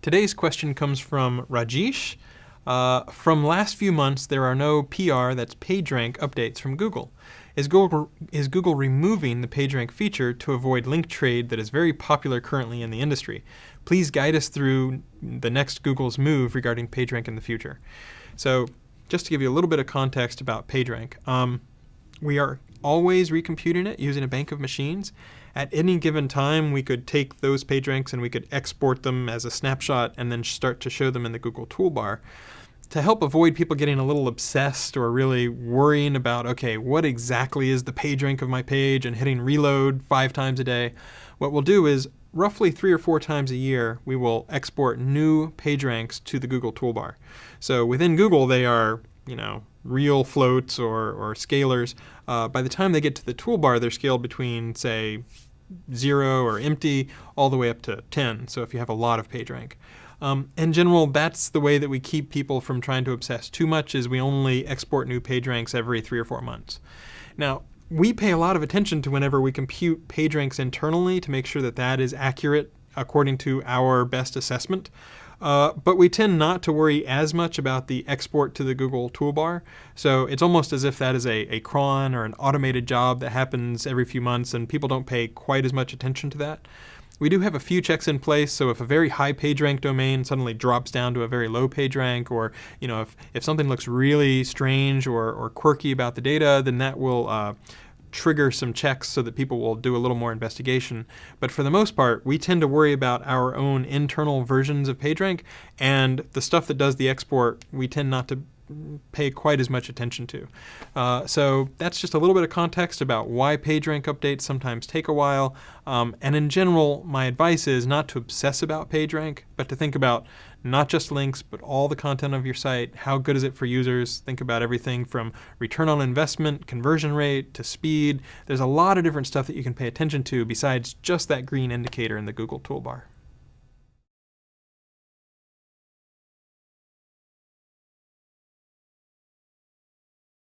Today's question comes from Rajesh. From last few months, there are no PR, that's PageRank, updates from Google. Is Google removing the PageRank feature to avoid link trade that is very popular currently in the industry? Please guide us through the next Google's move regarding PageRank in the future. So just to give you a little bit of context about PageRank, we are always recomputing it using a bank of machines. At any given time, we could take those PageRanks and we could export them as a snapshot and then start to show them in the Google Toolbar. To help avoid people getting a little obsessed or really worrying about, okay, what exactly is the PageRank of my page and hitting reload 5 times a day, what we'll do is roughly 3 or 4 times a year, we will export new PageRanks to the Google Toolbar. So within Google, they are, real floats or scalars. By the time they get to the toolbar, they're scaled between, say, 0 or empty all the way up to 10, so if you have a lot of PageRank. In general, that's the way that we keep people from trying to obsess too much, is we only export new PageRanks every 3 or 4 months. Now, we pay a lot of attention to whenever we compute PageRanks internally to make sure that that is accurate according to our best assessment. But we tend not to worry as much about the export to the Google Toolbar. So it's almost as if that is a cron or an automated job that happens every few months, and people don't pay quite as much attention to that. We do have a few checks in place, so if a very high PageRank domain suddenly drops down to a very low PageRank, or if something looks really strange or quirky about the data, then that will trigger some checks so that people will do a little more investigation. But for the most part, we tend to worry about our own internal versions of PageRank, and the stuff that does the export, we tend not to pay quite as much attention to. So that's just a little bit of context about why PageRank updates sometimes take a while. And in general, my advice is not to obsess about PageRank, but to think about not just links, but all the content of your site. How good is it for users? Think about everything from return on investment, conversion rate, to speed. There's a lot of different stuff that you can pay attention to besides just that green indicator in the Google Toolbar.